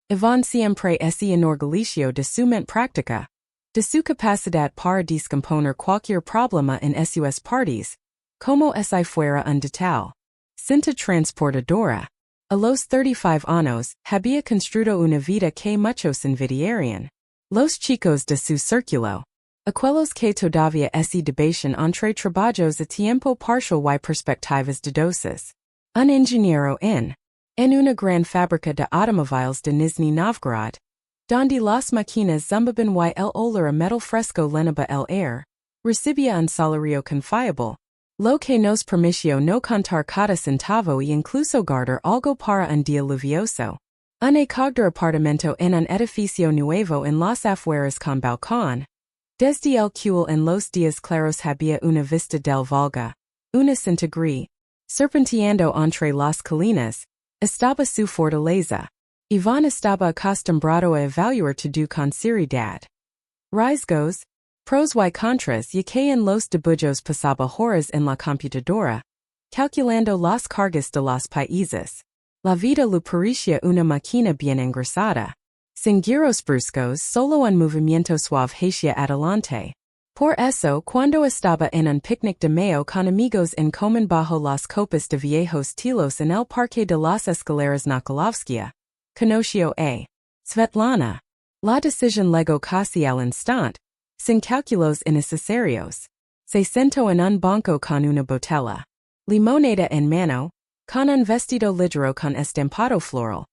Ivan siempre ese inorgalicio de su mente práctica, de su capacidad para descomponer cualquier problema en sus parties, como si fuera un detal. Cinta transportadora. A los 35 años, había construido una vida que muchos envidiarían. Los chicos de su círculo. Aquellos que todavía se debaten entre trabajos a tiempo parcial y perspectivas dudosas. Un ingeniero en una gran fábrica de automóviles de Nizhny Novgorod, donde las máquinas zumbaban y el olor a metal fresco llenaba el aire, recibía un salario confiable, lo que nos permitió no contar cada centavo y incluso guardar algo para un día lluvioso. Un acogedor apartamento en un edificio nuevo en las afueras con balcón. Desde el cual en los días claros había una vista del Volga, una cinta gris, serpenteando entre las colinas, estaba su fortaleza. Iván estaba acostumbrado a evaluar todo con seriedad. Riesgos, pros y contras y que en los dibujos pasaba horas en la computadora, calculando las cargas de los países. La vida le parecía una máquina bien engrasada. Sin giros bruscos, solo un movimiento suave hacia adelante. Por eso, cuando estaba en un picnic de Mayo con amigos en común bajo las copas de viejos tilos en el parque de las escaleras Nikolovskia, conoció a Svetlana. La decisión llegó casi al instante, sin cálculos innecesarios. Se sentó en un banco con una botella, limonada en mano, con un vestido ligero con estampado floral.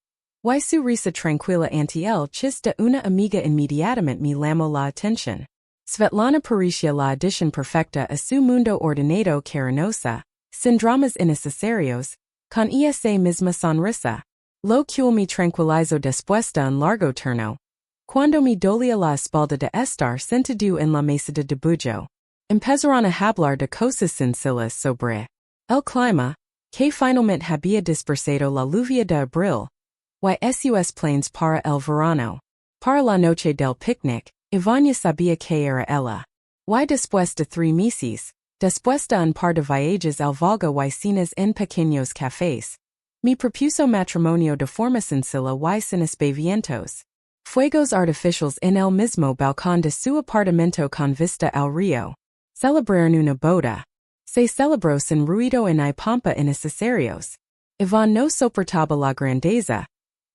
Y su risa tranquila ante el chiste de una amiga inmediatamente me llamó la atención. Svetlana parecía la adición perfecta a su mundo ordenado carinosa, sin dramas innecesarios, con esa misma sonrisa. Lo cual me tranquilizó después de un largo turno. Cuando me dolía la espalda de estar sentado en la mesa de dibujo, empezaron a hablar de cosas sencillas sobre el clima, que finalmente había dispersado la lluvia de abril, y sus planes para el verano. Para la noche del picnic, Iván ya sabía que era ella. Y después de 3 meses, después de un par de viajes al Volga y cenas en pequeños cafés, me propuso matrimonio de forma sencilla y sin aspavientos. Fuegos artificiales en el mismo balcón de su apartamento con vista al río. Celebraron una boda. Se celebró sin ruido y pompa innecesarios. Iván no soportaba la grandeza,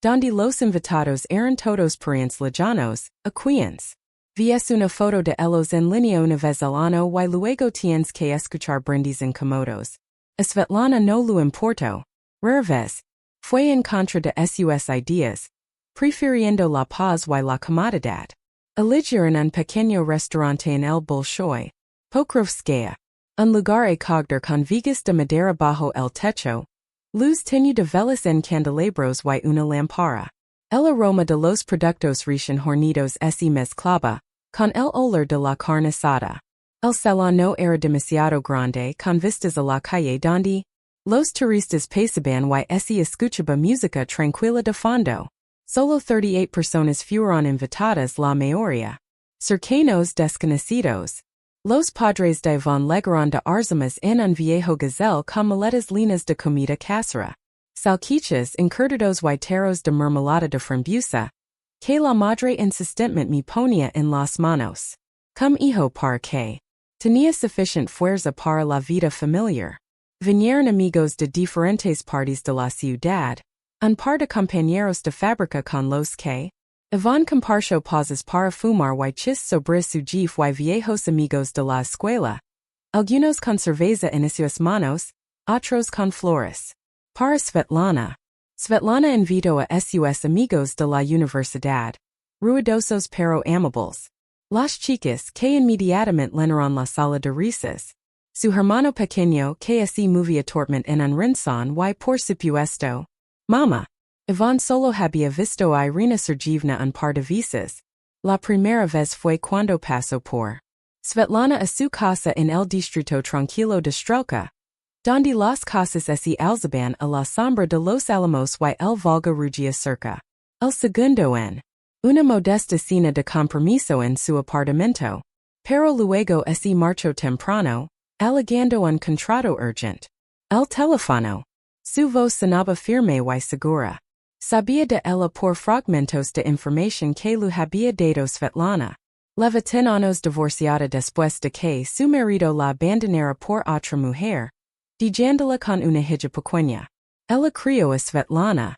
donde los invitados eran todos parientes lejanos, aquiens. Ves una foto de ellos en línea una vez al año y luego tienes que escuchar brindis incómodos. A Svetlana no lo importó. Rara vez, fue en contra de sus ideas, prefiriendo la paz y la comodidad. Eligió en un pequeño restaurante en el Bolshoi, Pokrovskaya, un lugar acogedor con vigas de madera bajo el techo, luz tenue de velas en candelabros y una lámpara. El aroma de los productos recién hornidos se mezclaba con el olor de la carne asada. El salón no era demasiado grande con vistas a la calle donde los turistas pasaban y se escuchaba música tranquila de fondo. Solo 38 personas fueron invitadas, la mayoría cercanos desconocidos. Los padres de Iván llegaron de Arzamas en un viejo gazelle con maletas llenas de comida casera, salchichas encurtidos y tarros de mermelada de frambuesa, que la madre insistentemente me ponía en las manos. Como hijo para que tenía suficiente fuerza para la vida familiar. Vinieron amigos de diferentes partes de la ciudad, un par de compañeros de fábrica con los que Iván compartió pausas para fumar y chis sobre su jefe y viejos amigos de la escuela, algunos con cerveza en sus manos, otros con flores. Para Svetlana. Svetlana invitó a sus amigos de la universidad, ruidosos pero amables. Las chicas que inmediatamente llenaron la sala de risas. Su hermano pequeño que se movía torpemente en un rincón y por supuesto, Mama. Iván solo había visto a Irina Sergeyevna un par de veces. La primera vez fue cuando pasó por Svetlana a su casa en el distrito tranquilo de Strelka, donde las casas se alzaban a la sombra de los Alamos y el Volga rugía cerca. El segundo en una modesta cena de compromiso en su apartamento, pero luego se marchó temprano, alegando un contrato urgent. El teléfono. Su voz sonaba firme y segura. Sabía de ella por fragmentos de información que lo había dado Svetlana. Lleva 10 años divorciada después de que su marido la abandonara por otra mujer, dejándola con una hija pequeña. Ella crió a Svetlana.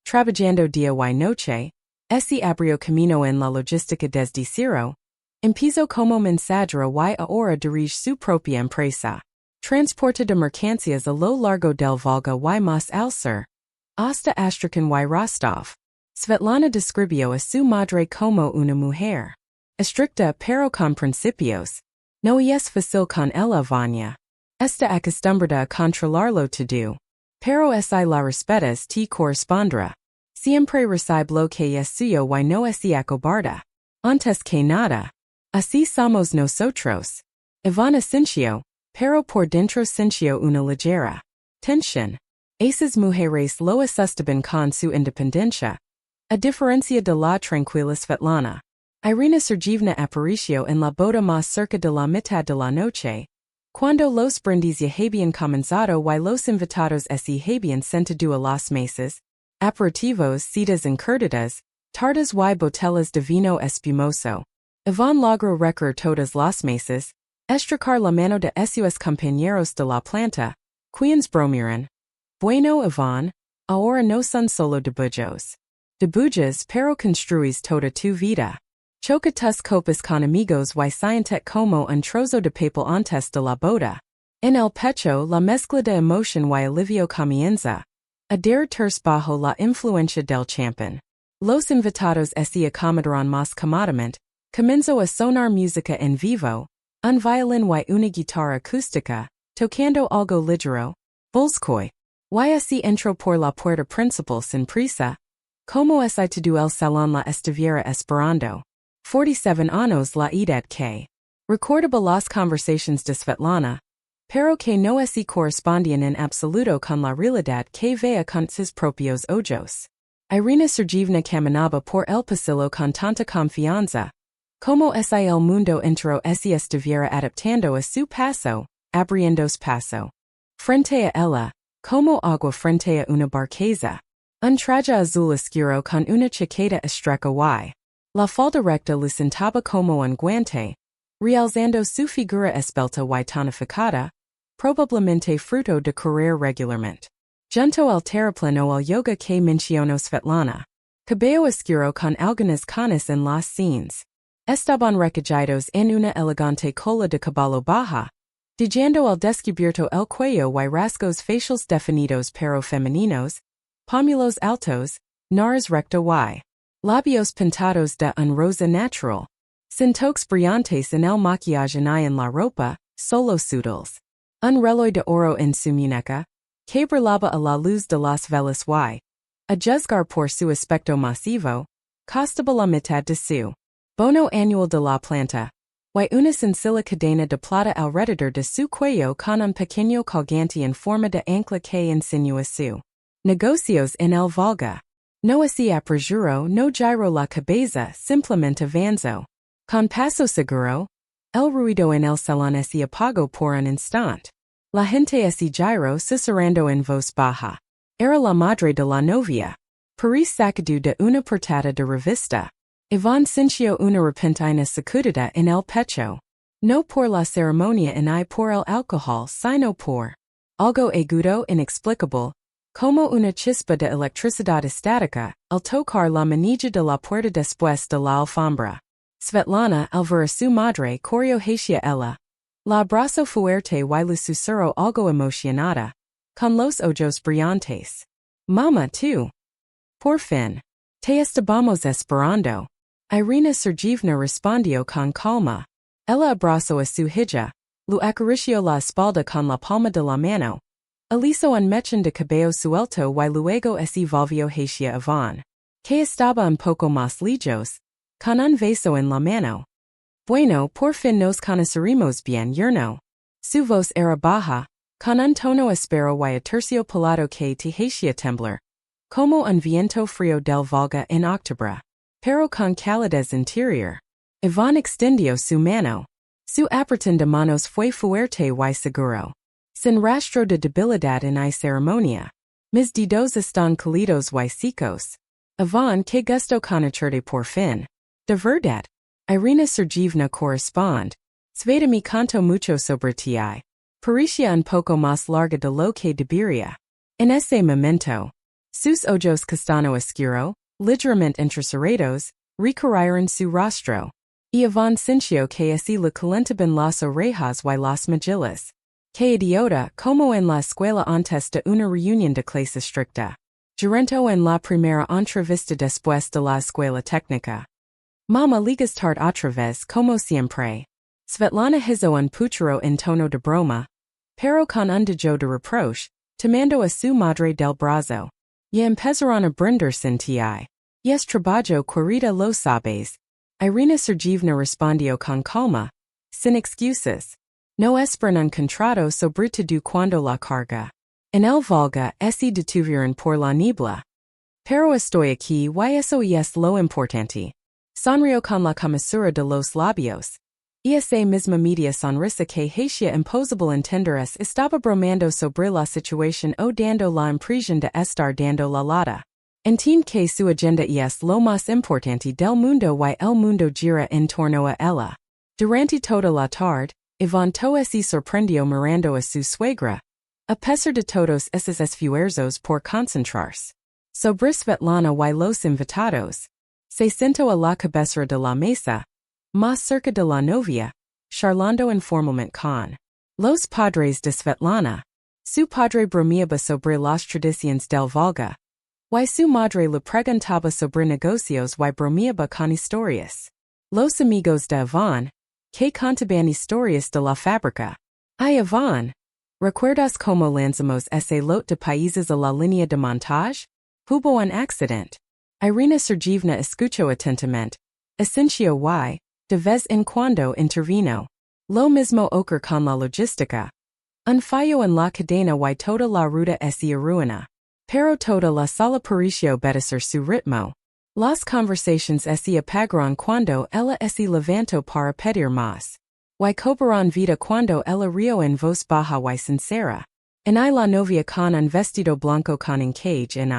Trabajando día y noche, abrió camino en la logística desde cero. Empezó como mensajera y ahora dirige su propia empresa. Transporta de mercancías a lo largo del Volga y más al sur, hasta Astrakhan y Rostov. Svetlana describió a su madre como una mujer estricta pero con principios. No es fácil con ella Vanya. Está acostumbrada a controlarlo todo. Pero si la respetas te correspondrá. Siempre recibe lo que es suyo y no es acobarda. Antes que nada. Así somos nosotros. Ivana sintió, pero por dentro sintió una ligera tensión. Esas mujeres lo asustaban con su independencia. A diferencia de la tranquila Svetlana. Irina Sergeyevna apareció en la boda más cerca de la mitad de la noche. Cuando los brindis ya habían comenzado y los invitados se habían sentado a las mesas, aperitivos, citas encurtidas, tartas y botellas de vino espumoso. Iván logró recorrer todas las mesas, estrechar la mano de sus compañeros de la planta, quienes bromearon. Bueno Iván, ahora no son solo debujos. Debujas pero construís toda tu vida. Choca tus copas con amigos y sientes como un trozo de papel antes de la boda. En el pecho la mezcla de emoción y alivio comienza. A derretirse bajo la influencia del champán. Los invitados se acomodaron más cómodamente. Comenzó a sonar música en vivo, un violín y una guitarra acústica, tocando algo ligero, Volskoy. Y así entró por la puerta principal sin prisa. Como es todo el salón la estuviera esperando. 47 años la edad que recordaba las conversaciones de Svetlana, pero que no se correspondían en absoluto con la realidad que veía con sus propios ojos. Irina Sergeyevna caminaba por el pasillo con tanta confianza. Como es el mundo entero se estuviera adaptando a su paso, abriéndose paso. Frente a ella, como agua frente a una barqueza. Un traje azul oscuro con una chaqueta estrecha y la falda recta lucentaba como un guante, realzando su figura esbelta y tonificada, probablemente fruto de correr regularmente. Junto al terraplén o el yoga que mencionó Svetlana. Cabello oscuro con algunas canas en las sienes. Estaban recogidos en una elegante cola de caballo baja, dejando al descubierto el cuello y rasgos faciales definidos pero femeninos, pómulos altos, nariz recta y labios pintados de un rosa natural. Sin toques brillantes en el maquillaje ni en la ropa, solo sutiles. Un reloj de oro en su muñeca, que brillaba a la luz de las velas y, a juzgar por su aspecto masivo, costaba la mitad de su bono annual de la planta, y una sencilla cadena de plata alrededor de su cuello con un pequeño colgante en forma de ancla que insinúa su negocios en el Volga. No se apresuró, no giró la cabeza, simplemente avanzó. Con paso seguro, el ruido en el salón se apagó por un instante. La gente se giró susurrando en voz baja. Era la madre de la novia. París sacudida de una portada de revista. Iván sintió una repentina sacudida en el pecho. No por la ceremonia ni por el alcohol, sino por algo agudo inexplicable, como una chispa de electricidad estática, al tocar la manilla de la puerta después de la alfombra. Svetlana, al ver a su madre, corrió hacia ella. La abrazó fuerte y le susurró algo emocionada, con los ojos brillantes. Mama, tú. Por fin. Te estábamos esperando. Irina Sergeyevna respondió con calma. Ella abrazó a su hija, lo acarició la espalda con la palma de la mano. Aliso un mechón de cabello suelto y luego se volvió hacia Iván, que estaba un poco más lejos, con un beso en la mano. Bueno, por fin nos conoceremos bien, yerno. Su voz era baja, con un tono áspero y aterciopelado que te hacía temblar, como un viento frío del Volga en octubre, pero con calidez interior. Iván extendió su mano. Su apretón de manos fue fuerte y seguro. Sin rastro de debilidad en ceremonia. Mis dos están calidos y secos. Avon que gusto conocerte por fin. De verdad. Irina Sergeyevna correspond. Sveda mi canto mucho sobre ti. Parecía un poco más larga de lo que debería. En ese momento, sus ojos castano oscuro, ligeramente entrecerrados, recorrieron su rostro. Y Iván sintió que así le calentaban las orejas y las mejillas. Que idiota, como en la escuela antes de una reunión de clase estricta. Gerento en la primera entrevista después de la escuela técnica. Mama ligas tard otra vez como siempre. Svetlana hizo un puchero en tono de broma. Pero con un dejo de reproche, tomando a su madre del brazo. Ya empezaron a brindar sin ti. Yes trabajo querida lo sabes. Irina Sergeyevna respondió con calma. Sin excusas. No esperan un contrato sobre todo cuando la carga. En el Volga se detuvieron por la niebla. Pero estoy aquí y eso es lo importante. Sonrió con la comisura de los labios. Y esa misma media sonrisa que hacía imposible entenderes estaba bromando sobre la situación o dando la impresión de estar dando la lata. Entiende que su agenda es lo más importante del mundo y el mundo gira en torno a ella. Durante toda la tarde, Iván se sorprendió mirando a su suegra. A pesar de todos esos esfuerzos por concentrarse sobre Svetlana y los invitados, se sentó a la cabecera de la mesa, más cerca de la novia, charlando informalmente con los padres de Svetlana. Su padre bromeaba sobre las tradiciones del Volga. Y su madre le preguntaba sobre negocios y bromeaba con historias. Los amigos de Iván, que contaban historias de la fábrica. Ay Iván, ¿recuerdas cómo lanzamos ese lot de países a la línea de montaje? Hubo un accidente. Irina Sergeyevna escuchó atentamente. Asintió y, de vez en cuando intervino. Lo mismo ocurre con la logística. Un fallo en la cadena y toda la ruta se arruina. Pero toda la sala pareció obedecer su ritmo. Las conversaciones se apagaron cuando ella se levantó para pedir más. Y cobraron vida cuando ella rió en voz baja y sincera. En la novia con un vestido blanco con encaje en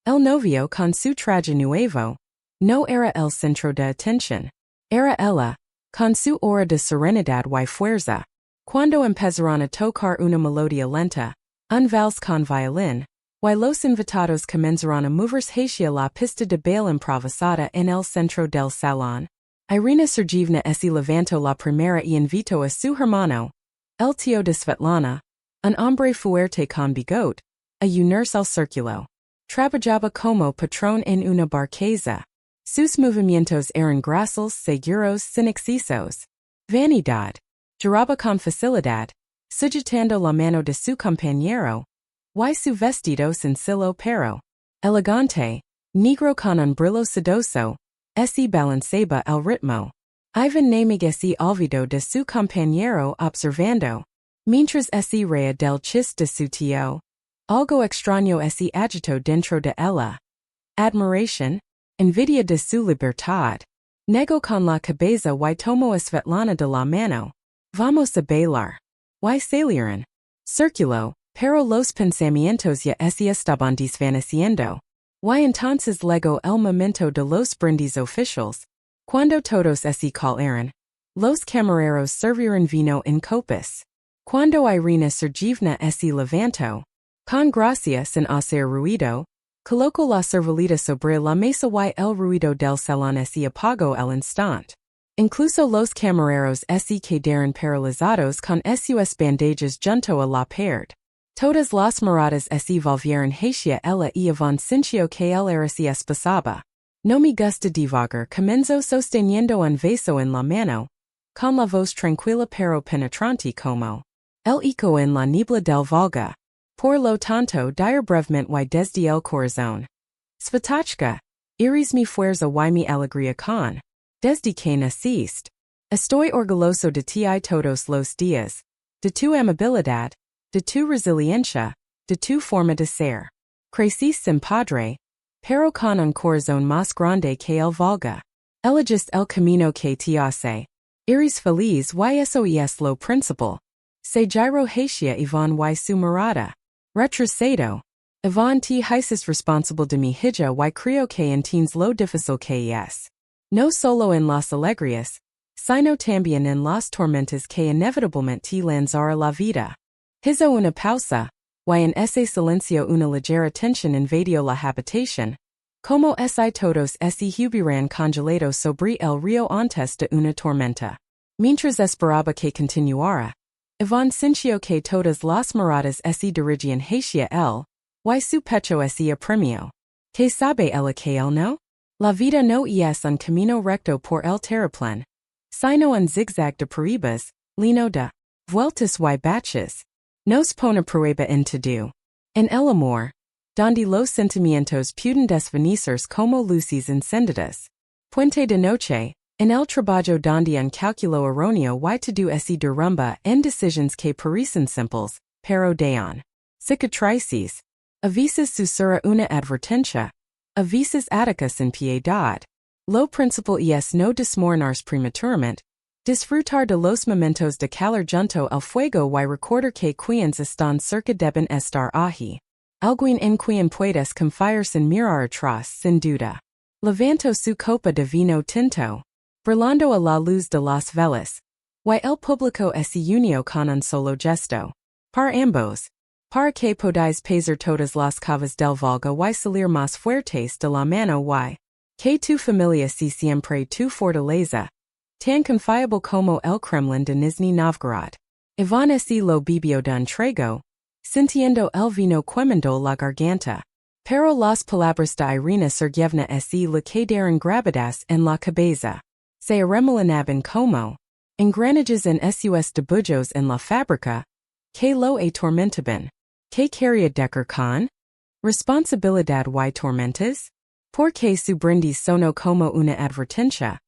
el novio con su traje nuevo. No era el centro de atención. Era ella, con su aura de serenidad y fuerza. Cuando empezaron a tocar una melodía lenta, un vals con violín, y los invitados comenzaron a moverse hacia la pista de baile improvisada en el centro del salón. Irina Sergeyevna se levantó la primera y invitó a su hermano, el tío de Svetlana, un hombre fuerte con bigote, a unirse al círculo. Trabajaba como patrón en una barqueza. Sus movimientos eran gráciles, seguros, sin excesos. Vanidad. Giraba con facilidad, sujetando la mano de su compañero. Y su vestido sencillo pero elegante, negro con un brillo sedoso, se balanceaba al ritmo. Ivan Nemig se olvidó de su compañero observando, mientras se reía del chiste de su tío. Algo extraño se agitó dentro de ella. Admiración, envidia de su libertad. Negó con la cabeza y tomó a Svetlana de la mano. Vamos a bailar. Y salieron. Circuló. Pero los pensamientos ya se estaban desvaneciendo. Y entonces llegó el momento de los brindis oficiales. Cuando todos se colaron, los camareros sirvieron vino en copas. Cuando Irina Sergeyevna se levantó, con gracia sin hacer ruido, colocó la servileta sobre la mesa y el ruido del salón se apagó al instante. Incluso los camareros se quedaron paralizados con sus bandejas junto a la pared. Todas las miradas se volvieron hacia ella y Iván sintió que él era si espasaba. No me gusta divagar, comenzó sosteniendo un vaso en la mano, con la voz tranquila pero penetrante como el eco en la niebla del Volga. Por lo tanto dire brevemente y desde el corazón. Svatachka, iris mi fuerza y mi alegría con. Desde que naciste. Estoy orgulloso de ti todos los días. De tu amabilidad. De tu resiliencia, de tu forma de ser. Crecí sin padre, pero con un corazón más grande que el Volga. Elegiste el camino que te hace. Eres feliz y eso es lo principal. Se giro hacia Iván y su mirada. Retrocedo. Yvonne T. Hisis responsable de mi hija y creo que en teens lo difícil que es. No solo en las alegrías, sino también en las tormentas que inevitablemente lanzará la vida. Hizo una pausa, y en ese silencio una ligera tensión invadió la habitación, como si todos se hubieran congelado sobre el río antes de una tormenta. Mientras esperaba que continuara, Yvonne sintió que todas las miradas se dirigían hacia él, y su pecho se oprimió. ¿Qué sabe ella que él no? La vida no es un camino recto por el terraplén, sino un zigzag de paribas, lleno de vueltas y baches. Nos pone prueba en todo. En el amor, donde los sentimientos pueden desvanecerse como luces encendidas. Puente de noche, en el trabajo donde un cálculo erróneo y todo se derrumba en decisiones que parecen simples, pero dejan cicatrices. A veces susura una advertencia, a veces ataca sin piedad. Lo principal es no desmoronarse prematuramente, disfrutar de los momentos de calor junto al fuego y recordar que quienes están cerca deben estar allí. Alguien en quien puedes confiar sin mirar atrás, sin duda. Levantó su copa de vino tinto, brillando a la luz de las velas, y el público se unió con un solo gesto. Para ambos, para que podáis pesar todas las cavas del Volga y salir más fuertes de la mano y que tu familia sea siempre tu fortaleza, tan confiable como el Kremlin de Nizhny Novgorod. Iván se lo bebió de un trago, sintiendo el vino quemando la garganta. Pero las palabras de Irina Sergeyevna se le quedaron grabadas en la cabeza. Se arremolinaban como engranajes en sus debujos en la fábrica, que lo atormentaban. ¿Qué quería Decker con? Responsabilidad y tormentas? Porque su brindis sonó como una advertencia.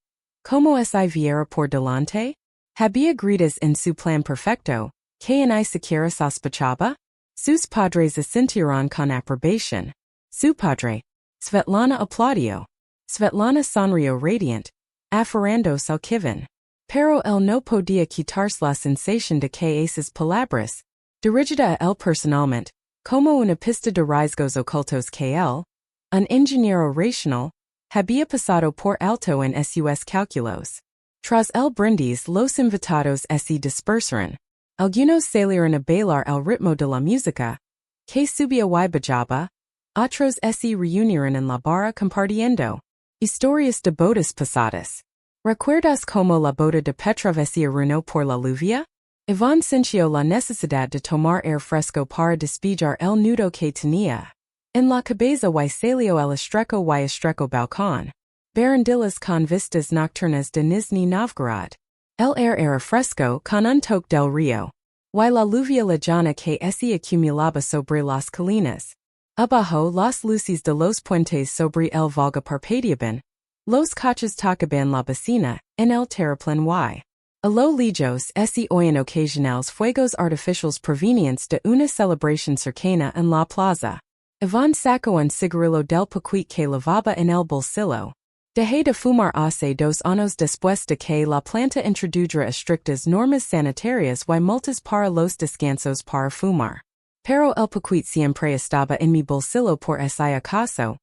Como si viera por delante? Había gritas en su plan perfecto, que ni siquiera sospechaba? Sus padres asintieron con aprobación. Su padre, Svetlana aplaudió. Svetlana sonrió radiant, aferrando Salkivan. Pero él no podía quitarse la sensación de que esas palabras, dirigida a él personalmente, como una pista de rasgos ocultos que él, un ingeniero racional, había pasado por alto en sus cálculos. Tras el brindis los invitados se dispersaron. Algunos salieron a bailar al ritmo de la música, que subía y bajaba, otros se reunieron en la barra compartiendo historias de bodas pasadas. ¿Recuerdas como la boda de Petrov se arruinó por la lluvia? Iván sintió la necesidad de tomar aire fresco para despejar el nudo que tenía en la cabeza y salió al estrecho balcón. Barandillas con vistas nocturnas de Nizhny Novgorod. El aire era fresco con un toque del río, y la lluvia lejana que se acumulaba sobre las colinas. Abajo las luces de los puentes sobre el Volga parpadeaban. Los coches tocaban la bocina en el terraplén y a lo lejos se oían ocasionales fuegos artificiales provenientes de una celebración cercana en la plaza. Iván sacó un cigarrillo del paquete que llevaba en el bolsillo. Dejé de fumar hace 2 años después de que la planta introdujera estrictas normas sanitarias y multas para los descansos para fumar. Pero el paquete siempre estaba en mi bolsillo por ese acaso,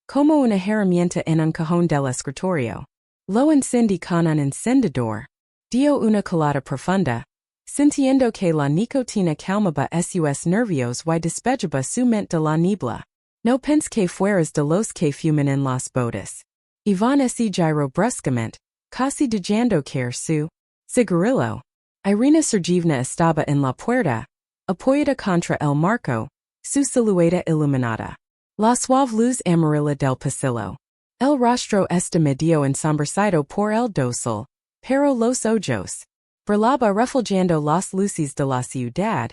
como una herramienta en un cajón del escritorio. Lo encendí con un encendedor. Dio una colada profunda, sintiendo que la nicotina calmaba sus nervios y despejaba su mente de la niebla. No pense que fueras de los que fuman en las bodas. Iván se giró bruscamente, casi dejando caer su cigarrillo. Irina Sergeyevna estaba en la puerta, apoyada contra el marco, su silueta iluminada. La suave luz amarilla del pasillo. El rostro está medio ensombrecido por el dosel, pero los ojos brillaba reflejando las luces de la ciudad,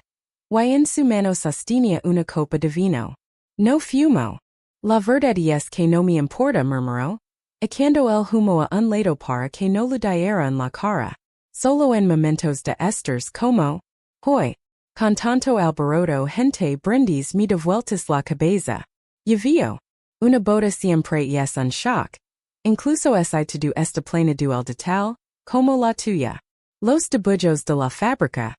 y en su mano sostenía una copa de vino. No fumo. La verdad es que no me importa, murmuró, echando el humo a un lado para que no le diera en la cara. Solo en momentos de esters como hoy, con tanto alboroto gente brindis me de vueltas la cabeza. Llovio. Una boda siempre es un shock. Incluso si todo está plena de el detalle, como la tuya. Los debujos de la fábrica.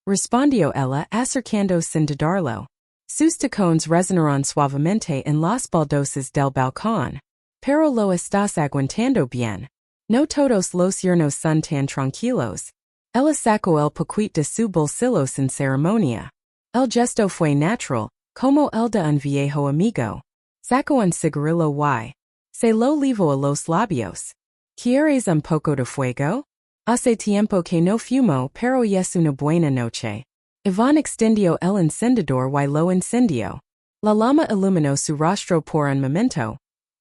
Respondió ella acercando sin dudarlo. Sus tacones resonaron suavemente en las baldosas del balcón. Pero lo estás aguantando bien. No todos los yernos son tan tranquilos. Ella sacó el poquito de su bolsillo sin ceremonia. El gesto fue natural, como el de un viejo amigo. Sacó un cigarrillo y se lo llevó a los labios. ¿Quieres un poco de fuego? Hace tiempo que no fumo, pero es una buena noche. Iván extendió el encendedor y lo encendió. La llama iluminó su rostro por un momento.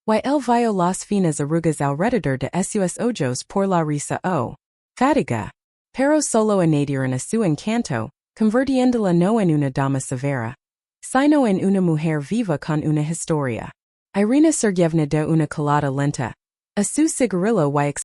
Y él vio las finas arrugas alrededor de sus ojos por la risa o fatiga. Pero solo añadieron a su encanto, convirtiéndola no en una dama severa, sino en una mujer viva con una historia. Irina Sergeyevna de una colada lenta. A su cigarrillo y